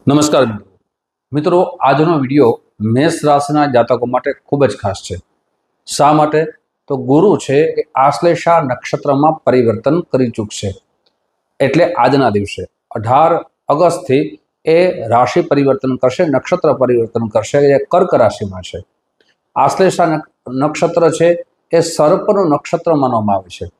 નમસ્કાર મિત્રો, આજનો વિડીયો મેષ રાશિના જાતકો માટે ખૂબ જ ખાસ છે. શા માટે? તો ગુરુ છે એ આશ્લેષા નક્ષત્રમાં પરિવર્તન કરી ચૂકશે. એટલે આજના દિવસે 18 ઓગસ્ટથી એ રાશિ પરિવર્તન કરશે, નક્ષત્ર પરિવર્તન કરશે. એ કર્ક રાશિમાં છે. આશ્લેષા નક્ષત્ર છે એ સર્પનું નક્ષત્ર માનવામાં આવે છે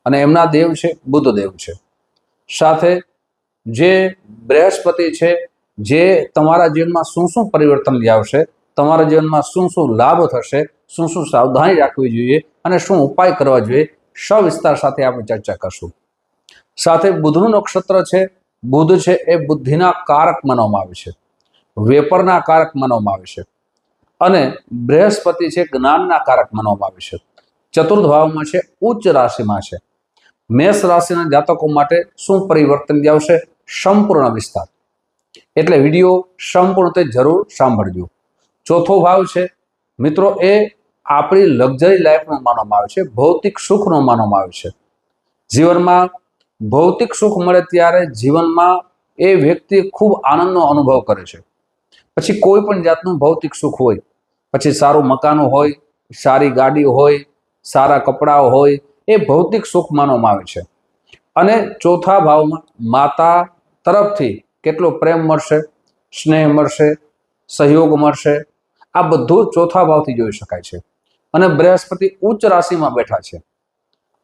અને એમના દેવ છે બુધ દેવ છે. સાથે જે બૃહસ્પતિ છે, જે તમારા જીવનમાં શું શું પરિવર્તન લાવશે, તમારા જીવનમાં શું શું લાભ થશે, શું શું સાવધાની રાખવી જોઈએ અને શું ઉપાય કરવા જોઈએ, સવિસ્તાર સાથે આપણે ચર્ચા કરશું. સાથે બુધનું નક્ષત્ર છે. બુધ છે એ બુદ્ધિના કારક માનવામાં આવે છે, વેપરના કારક માનવામાં આવે છે અને બૃહસ્પતિ છે જ્ઞાનના કારક માનવામાં આવે છે. ચતુર્થ ભાવમાં છે, ઉચ્ચ રાશિમાં છે. મેષ રાશિના જાતકો માટે શું પરિવર્તન આવશે, સંપૂર્ણ વિસ્તાર. એટલે વિડીયો સંપૂર્ણ જરૂર સાંભળજો. ચોથો ભાવ છે મિત્રો, એ આપણી લક્ઝરી લાઈફનો માનવામાં આવે છે, ભૌતિક સુખનો માનવામાં આવે છે. જીવનમાં ભૌતિક સુખ મળે ત્યારે જીવનમાં એ વ્યક્તિ ખૂબ આનંદનો અનુભવ કરે છે. પછી કોઈ પણ જાતનું ભૌતિક સુખ હોય, પછી સારું મકાન હોય, સારી ગાડી હોય, સારા કપડાઓ હોય, એ ભૌતિક સુખ માનવામાં આવે છે. અને ચોથા ભાવમાં માતા તરફથી કેટલો પ્રેમ મળશે, સ્નેહ મળશે, સહયોગ મળશે, આ બધું ચોથા ભાવથી જોઈ શકાય છે. અને બૃહસ્પતિ ઉચ્ચ રાશિમાં બેઠા છે.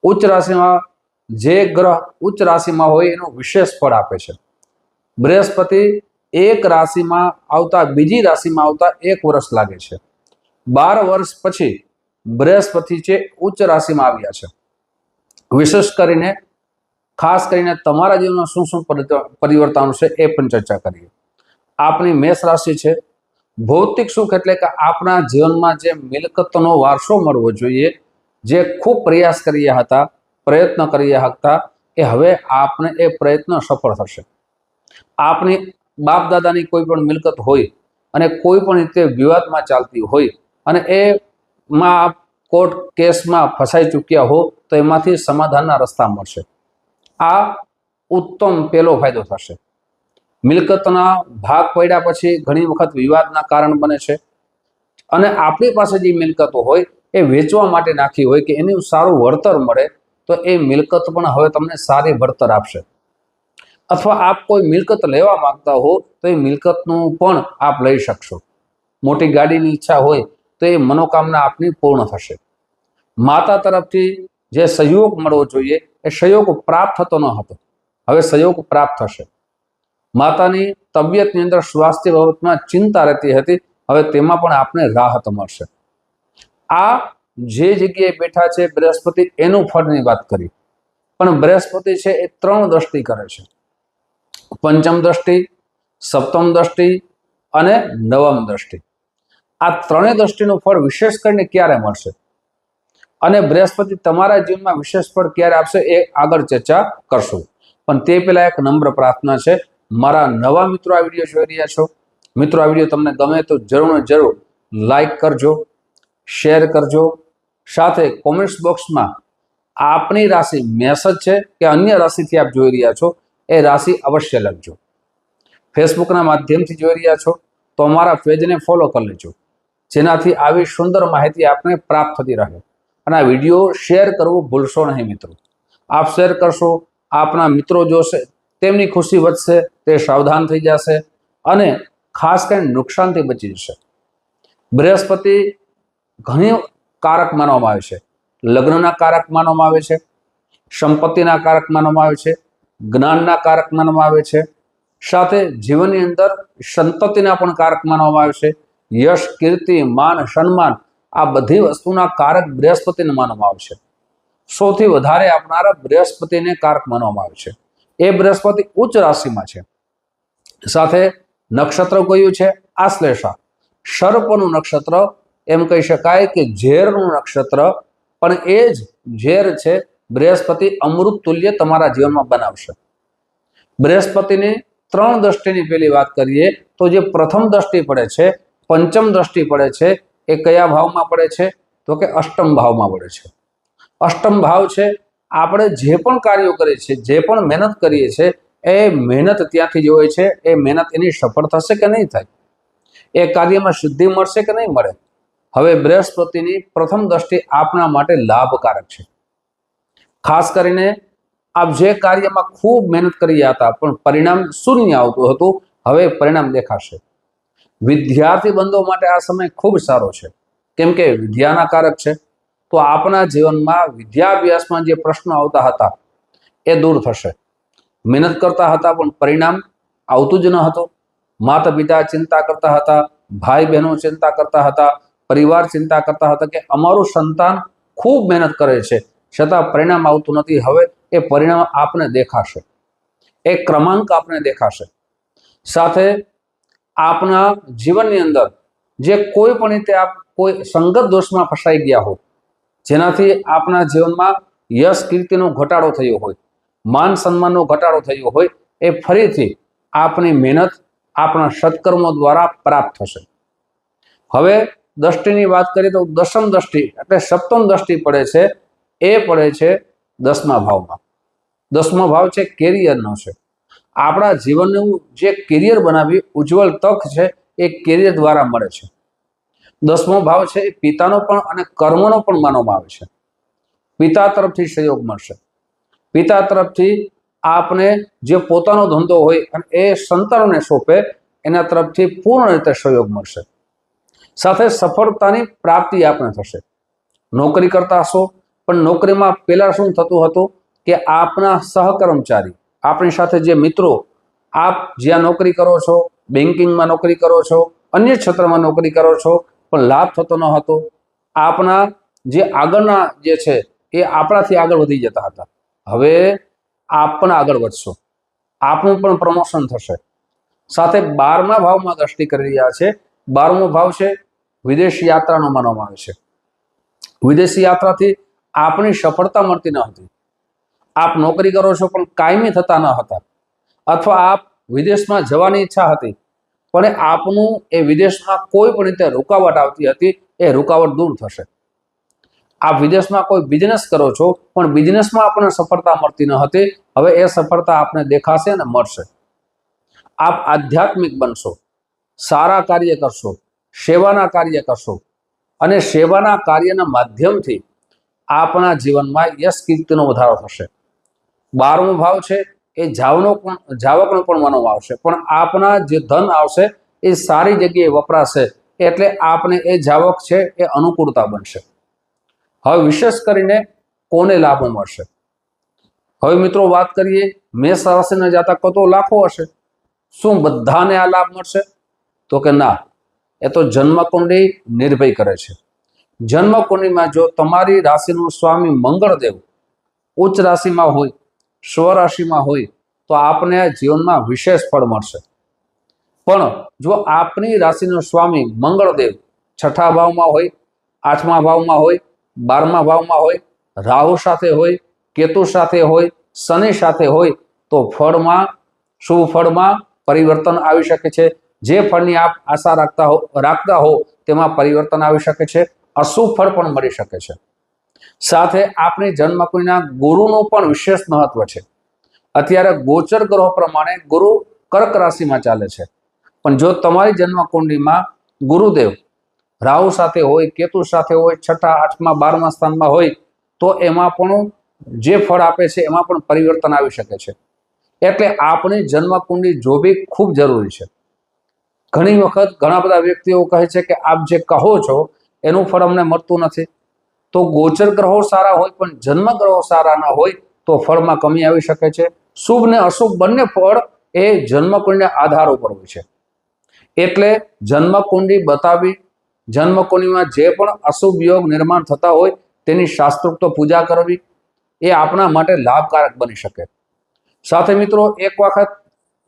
ઉચ્ચ રાશિમાં જે ગ્રહ ઉચ્ચ રાશિમાં હોય એનું વિશેષ ફળ આપે છે. બૃહસ્પતિ એક રાશિમાં આવતા બીજી રાશિમાં આવતા 1 વર્ષ લાગે છે. 12 વર્ષ પછી બૃહસ્પતિ છે ઉચ્ચ રાશિમાં આવ્યા છે. વિશેષ કરીને ખાસ કરીને તમારા જીવનમાં શું શું પરિવર્તન છે એ પણ ચર્ચા કરીએ. આપણી મેષ રાશિ છે. ભૌતિક સુખ એટલે કે આપણા જીવનમાં જે મિલકતનો વારસો મળવો જોઈએ, જે ખૂબ પ્રયાસ કર્યા હતા, પ્રયત્ન કર્યા હતા, એ હવે આપણે એ પ્રયત્ન સફળ થશે. આપણી બાપ દાદાની કોઈ પણ મિલકત હોય અને કોઈ પણ રીતે વિવાદમાં ચાલતી હોય અને એમાં કોર્ટ કેસમાં ફસાઈ ચૂક્યા હો તો એમાંથી સમાધાનના રસ્તા મળશે. આ ઉત્તમ પહેલો ફાયદો થશે. મિલકતના ભાગ પડ્યા પછી ઘણી વખત વિવાદના કારણ બને છે અને આપણી પાસે જે મિલકતો હોય એ વેચવા માટે નાખી હોય કે એનું સારું વળતર મળે તો એ મિલકત પણ હવે તમને સારી વળતર આપશે. અથવા આપ કોઈ મિલકત લેવા માંગતા હો તો એ મિલકતનું પણ આપ લઈ શકશો. મોટી ગાડીની ઈચ્છા હોય તો એ મનોકામના આપની પૂર્ણ થશે. માતા તરફથી જે સહયોગ મળવો જોઈએ એ સહયોગ પ્રાપ્ત થતો ન હતો, હવે સહયોગ પ્રાપ્ત થશે. માતાની તબિયતની અંદર સ્વાસ્થ્ય બાબતમાં ચિંતા રહેતી હતી, હવે તેમાં પણ આપને રાહત મળશે. આ જે જગ્યાએ બેઠા છે બૃહસ્પતિ, એનું ફળની વાત કરી. પણ બૃહસ્પતિ છે એ 3 દ્રષ્ટિ કરે છે: પંચમ દ્રષ્ટિ, સપ્તમ દ્રષ્ટિ અને નવમ દ્રષ્ટિ. આ 3 દ્રષ્ટિનું ફળ વિશેષ કરીને ક્યારે મળશે અને બૃહસ્પતિ તમારા જીવનમાં વિશેષ ફળ ક્યારે આપશે એ આગળ ચર્ચા કરશું. પણ તે પહેલા એક નમ્ર પ્રાર્થના છે, મારા નવા મિત્રો આ વિડીયો જોઈ રહ્યા છો, મિત્રો આ વિડીયો તમને ગમે તો જરૂર ને જરૂર લાઈક કરજો, શેર કરજો. સાથે કોમેન્ટ્સ બોક્સમાં આપની રાશિ મેષ છે કે અન્ય રાશિથી આપ જોઈ રહ્યા છો એ રાશિ અવશ્ય લખજો. ફેસબુકના માધ્યમથી જોઈ રહ્યા છો તો અમારા પેજને ફોલો કરી લેજો, જેનાથી આવી સુંદર માહિતી આપને પ્રાપ્ત થતી રહે. અને આ વિડીયો શેર કરવું ભૂલશો નહીં મિત્રો. આપ શેર કરશો, આપના મિત્રો જોશે, તેમની ખુશી વધશે, તે સાવધાન થઈ જશે અને ખાસ કરીને નુકસાનથી બચી જશે. બૃહસ્પતિ ઘણી કારક માનવામાં આવે છે. લગ્નના કારક માનવામાં આવે છે, સંપત્તિના કારક માનવામાં આવે છે, જ્ઞાનના કારક માનવામાં આવે છે. સાથે જીવનની અંદર સંતતિના પણ કારક માનવામાં આવે છે. યશ, કીર્તિ, માન, સન્માન, આ બધી વસ્તુના કારક બૃહસ્પતિને માનવામાં આવે છે. સૌથી વધારે આપનારા બૃહસ્પતિને કારક માનવામાં આવે છે. એ બૃહસ્પતિ ઉચ્ચ રાશિમાં છે. સાથે નક્ષત્ર કયું છે? આશ્લેષા, સર્પનું નક્ષત્ર. એમ કહી શકાય કે ઝેરનું નક્ષત્ર. પણ એ જ ઝેર છે બૃહસ્પતિ અમૃત તુલ્ય તમારા જીવનમાં બનાવશે. બૃહસ્પતિની 3 દ્રષ્ટિની પેલી વાત કરીએ તો જે પ્રથમ દ્રષ્ટિ પડે છે, પંચમ દ્રષ્ટિ પડે છે, એ કયા ભાવમાં પડે છે? તો કે અષ્ટમ ભાવમાં પડે છે. અષ્ટમ ભાવ છે આપણે જે પણ કાર્યો કરીએ છીએ, જે પણ મહેનત કરીએ છીએ એ મહેનત ત્યાંથી જ હોય છે. એ મહેનત એની સફળ થશે કે નહીં થાય, એ કાર્યમાં સિદ્ધિ મળશે કે નહીં મળે. હવે બૃહસ્પતિની પ્રથમ દ્રષ્ટિ આપણા માટે લાભકારક છે. ખાસ કરીને આપ જે કાર્યમાં ખૂબ મહેનત કરી હતા પણ પરિણામ શૂન્ય આવતું હતું, હવે પરિણામ દેખાશે. વિદ્યાર્થી બંધો માટે આ સમય ખૂબ સારો છે, કેમ કે વિદ્યાના કારક છે. તો આપણા જીવનમાં વિદ્યાભ્યાસમાં જે પ્રશ્નો આવતા હતા એ દૂર થશે. મહેનત કરતા હતા પણ પરિણામ આવતું જ ન હતું. માતા પિતા ચિંતા કરતા હતા, ભાઈ બહેનો ચિંતા કરતા હતા, પરિવાર ચિંતા કરતા હતા કે અમારું સંતાન ખૂબ મહેનત કરે છે છતાં પરિણામ આવતું નથી. હવે એ પરિણામ આપને દેખાશે, એ ક્રમાંક આપને દેખાશે. સાથે આપના જીવનની અંદર જે કોઈ પણ રીતે આપ કોઈ સંગત દોષમાં ફસાઈ ગયા હો, જેનાથી આપના જીવનમાં યશ કીર્તિનો ઘટાડો થયો હોય, માન સન્માનનો ઘટાડો થયો હોય, એ ફરીથી આપની મહેનત આપણા સત્કર્મો દ્વારા પ્રાપ્ત થશે. હવે દ્રષ્ટિની વાત કરીએ તો દશમ દ્રષ્ટિ એટલે સપ્તમ દ્રષ્ટિ પડે છે, એ પડે છે 10મા ભાવમાં. 10મો ભાવ છે કેરિયરનો છે. આપણા જીવનનું જે કેરિયર બનાવી ઉજ્જવળ તક છે એ કેરિયર દ્વારા મળે છે. 10મો ભાવ છે એ પિતાનો પણ અને કર્મનો પણ માનવામાં આવે છે. પિતા તરફથી સહયોગ મળશે. પિતા તરફથી આપને જે પોતાનો ધંધો હોય અને એ સંતાનોને સોંપે એના તરફથી પૂર્ણ રીતે સહયોગ મળશે. સાથે સફળતાની પ્રાપ્તિ આપને થશે. નોકરી કરતા હશો પણ નોકરીમાં પહેલા શું થતું હતું કે આપના સહકર્મચારી, આપણી સાથે જે મિત્રો, આપ જ્યાં નોકરી કરો છો, બેન્કિંગમાં નોકરી કરો છો, અન્ય ક્ષેત્રમાં નોકરી કરો છો, પણ લાભ થતો ન હતો. આપના જે આગળના જે છે એ આપણાથી આગળ વધી જતા હતા. હવે આપ પણ આગળ વધશો, આપનું પણ પ્રમોશન થશે. સાથે 12મા ભાવમાં દ્રષ્ટિ કરી રહ્યા છે. 12મો ભાવ છે વિદેશ યાત્રાનો માનવામાં આવે છે. વિદેશી યાત્રાથી આપની સફળતા મળતી ન હતી. આપ નોકરી કરો છો પણ કાયમી થતા ન હતા, અથવા આપ વિદેશમાં જવાની ઈચ્છા હતી પણ આપનું એ વિદેશમાં કોઈ પણ રીતે રૂકાવટ આવતી હતી, એ રૂકાવટ દૂર થશે. આપ વિદેશમાં કોઈ બિઝનેસ કરો છો પણ બિઝનેસમાં આપણને સફળતા મળતી ન હતી, હવે એ સફળતા આપને દેખાશે અને મળશે. આપ આધ્યાત્મિક બનશો, સારા કાર્ય કરશો, સેવાના કાર્ય કરશો અને સેવાના કાર્યના માધ્યમથી આપણા જીવનમાં યશ કીર્તિનો વધારો થશે. 12મો ભાવ છે એ જાવકનો પણ માનવામાં આવશે, પણ આપના જે ધન આવશે એ સારી જગ્યાએ વપરાશે, એટલે આપને એ જાવક છે એ અનુકૂળતા બનશે. હવે વિશેષ કરીને કોને લાભ મળશે? હવે મિત્રો વાત કરીએ, મેષ રાશિના જાતકો તો લાખો હશે. શું બધાને આ લાભ મળશે? તો કે ના, એ તો જન્મકુંડળી નિર્ભય કરે છે. જન્મકુંડળીમાં જો તમારી રાશિનું સ્વામી મંગળદેવ ઉચ્ચ રાશિમાં હોય, સ્વરાશિમાં હોય તો આપને જીવનમાં વિશેષ ફળ મળશે. પણ જો આપની રાશિનો સ્વામી મંગળદેવ 6ઠા ભાવમાં હોય, 8મા ભાવમાં હોય, 12મા ભાવમાં હોય, રાહુ સાથે હોય, કેતુ સાથે હોય, શનિ સાથે હોય તો ફળમાં, શુભ ફળમાં પરિવર્તન આવી શકે છે. જે ફળની આપ આશા રાખતા હો તેમાં પરિવર્તન આવી શકે છે. અશુભ ફળ પણ મળી શકે છે. સાથે આપણી જન્મકુંડળીના ગુરુનું પણ વિશેષ મહત્વ છે. અત્યારે ગોચર ગ્રહો પ્રમાણે ગુરુ કર્ક રાશિમાં ચાલે છે, પણ જો તમારી જન્મકુંડળીમાં ગુરુદેવ રાહુ સાથે હોય, કેતુ સાથે હોય, 6ઠા, 8મા, 12મા સ્થાનમાં હોય તો એમાં પણ જે ફળ આપે છે એમાં પણ પરિવર્તન આવી શકે છે. એટલે આપણી જન્મકુંડળી જોવી ખૂબ જરૂરી છે. ઘણી વખત ઘણા બધા વ્યક્તિઓ કહે છે કે આપ જે કહો છો એનું ફળ અમને મળતું નથી. તો ગોચર ગ્રહો સારા હોય પણ જન્મ ગ્રહો સારા ન હોય તો ફળમાં કમી આવી શકે છે. શુભ ને અશુભ બંને ફળ એ જન્મકુંડળીના આધાર ઉપર હોય છે. એટલે જન્મકુંડળી બતાવી, જન્મકુંડળીમાં જે પણ અશુભ યોગ નિર્માણ થતા હોય તેની શાસ્ત્રોક્ત પૂજા કરવી એ આપણા માટે લાભકારક બની શકે. સાથે મિત્રો એક વખત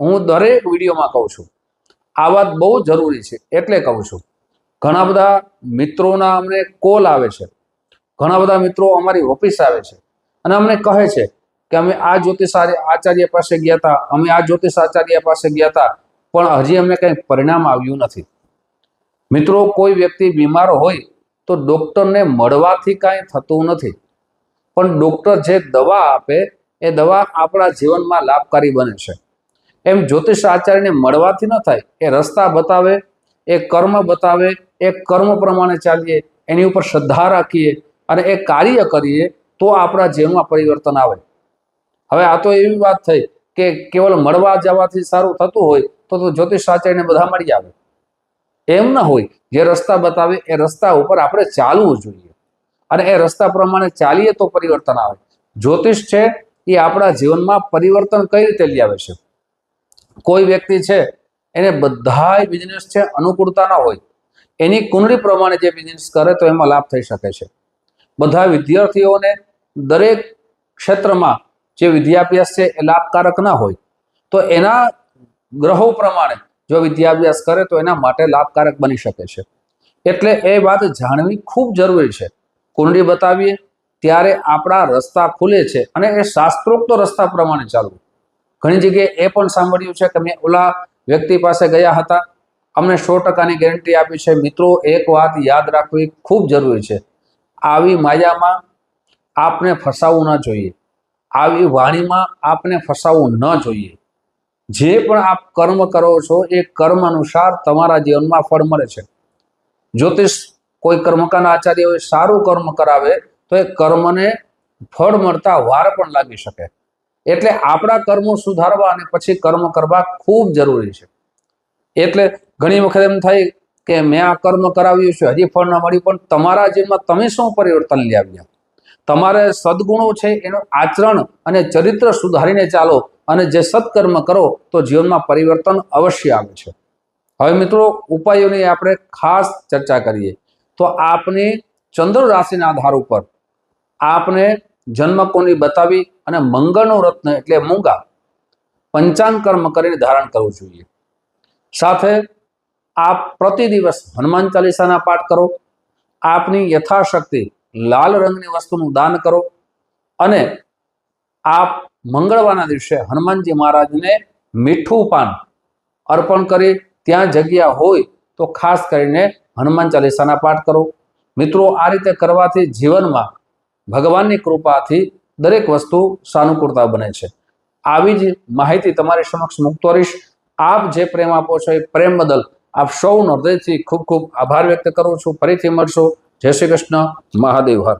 હું દરેક વિડીયોમાં કહું છું, આ વાત બહુ જરૂરી છે એટલે કહું છું. ઘણા બધા મિત્રોના અમને કોલ આવે છે, ઘણા બધા મિત્રો અમારી ઓફિસ આવે છે અને અમને કહે છે કે અમે આ જ્યોતિષ આચાર્ય પાસે ગયા હતા, અમે આ જ્યોતિષ આચાર્ય પાસે ગયા હતા, પણ હજી અમને કંઈ પરિણામ આવ્યું નથી. મિત્રો, કોઈ વ્યક્તિ બીમાર હોય તો ડોક્ટરને મળવાથી કાંઈ થતું નથી, પણ ડોક્ટર જે દવા આપે એ દવા આપણા જીવનમાં લાભકારી બને છે. એમ જ્યોતિષ આચાર્યને મળવાથી ન થાય, એ રસ્તા બતાવે, એ કર્મ બતાવે, એ કર્મ પ્રમાણે ચાલીએ, એની ઉપર શ્રદ્ધા રાખીએ અને એ કાર્ય કરીએ તો આપણા જીવનમાં પરિવર્તન આવે. હવે આ તો એવી વાત થઈ કે કેવલ મળવા જવાથી સારું થતું હોય તો જ્યોતિષ આચાર્યને બધા મળી આવે. એમ ન હોય. જે રસ્તા બતાવે એ રસ્તા ઉપર આપણે ચાલવું જોઈએ અને એ રસ્તા પ્રમાણે ચાલીએ તો પરિવર્તન આવે. જ્યોતિષ છે એ આપણા જીવનમાં પરિવર્તન કઈ રીતે લઈ આવે છે? કોઈ વ્યક્તિ છે એને બધા બિઝનેસ છે અનુકૂળતા ના હોય, એની કુંડળી પ્રમાણે જે બિઝનેસ કરે તો એમાં લાભ થઈ શકે છે. બધા વિદ્યાર્થીઓને દરેક ક્ષેત્રમાં જે વિદ્યાભ્યાસ છે એ લાભકારક ના હોય, તો એના ગ્રહો પ્રમાણે જો વિદ્યાભ્યાસ કરે તો એના માટે લાભકારક બની શકે છે. એટલે એ વાત જાણવી ખૂબ જરૂરી છે. કુંડળી બતાવીએ ત્યારે આપણા રસ્તા ખુલે છે અને એ શાસ્ત્રોક્ત રસ્તા પ્રમાણે ચાલવું. ઘણી જગ્યાએ એ પણ સાંભળ્યું છે કે મેં ઓલા વ્યક્તિ પાસે ગયા હતા, અમને 100%ની ગેરંટી આપી છે. મિત્રો, એક વાત યાદ રાખવી ખૂબ જરૂરી છે. આવી માયામાં આપને ફસાવવું ન જોઈએ, આવી વાણીમાં આપને ફસાવવું ન જોઈએ. જે પણ આપ કર્મ કરો છો એ કર્મ અનુસાર તમારા જીવનમાં ફળ મળે છે. જ્યોતિષ કોઈ કર્મકાંડ આચાર્ય હોય, સારું કર્મ કરાવે તો એ કર્મને ફળ મળતા વાર પણ લાગી શકે. એટલે આપણા કર્મો સુધારવા અને પછી કર્મ કરવા ખૂબ જરૂરી છે. એટલે ઘણી વખત એમ થાય કે મેં આ કર્મ કરાવ્યું છે, હજી ફળ ન મળ્યું, પણ તમારા જીવનમાં તમે શું પરિવર્તન લઈ આવ્યા? તમારે સદગુણો છે એનું આચરણ અને ચરિત્ર સુધારીને ચાલો અને જે સત્કર્મ કરો તો જીવનમાં પરિવર્તન અવશ્ય આવે છે. હવે મિત્રો, ઉપાયોની આપણે ખાસ ચર્ચા કરીએ તો આપની ચંદ્ર રાશિના આધાર ઉપર આપને જન્મકુંડળી બતાવી અને મંગળનું રત્ન એટલે મૂંગા પંચાંગ કર્મ કરીને ધારણ કરવું જોઈએ. સાથે આપ પ્રતિ દિવસ હનુમાન ચાલીસાના પાઠ કરો, આપની યથાશક્તિ લાલ રંગની વસ્તુનું દાન કરો અને આપ મંગળવારના દિવસે હનુમાનજી મહારાજને મીઠું પાન અર્પણ કરી ત્યાં જગ્યા હોય તો ખાસ કરીને હનુમાન ચાલીસાના પાઠ કરો. મિત્રો, આ રીતે કરવાથી જીવનમાં ભગવાનની કૃપાથી દરેક વસ્તુ સાનુકૂળતા બને છે. આવી જ માહિતી તમારી સમક્ષ મૂકતો રહીશ. આપ જે પ્રેમ આપો છો એ પ્રેમ બદલ આપ સૌનો હૃદયથી ખૂબ ખૂબ આભાર વ્યક્ત કરું છું. ફરીથી મળશો. જય શ્રી કૃષ્ણ. મહાદેવ હર.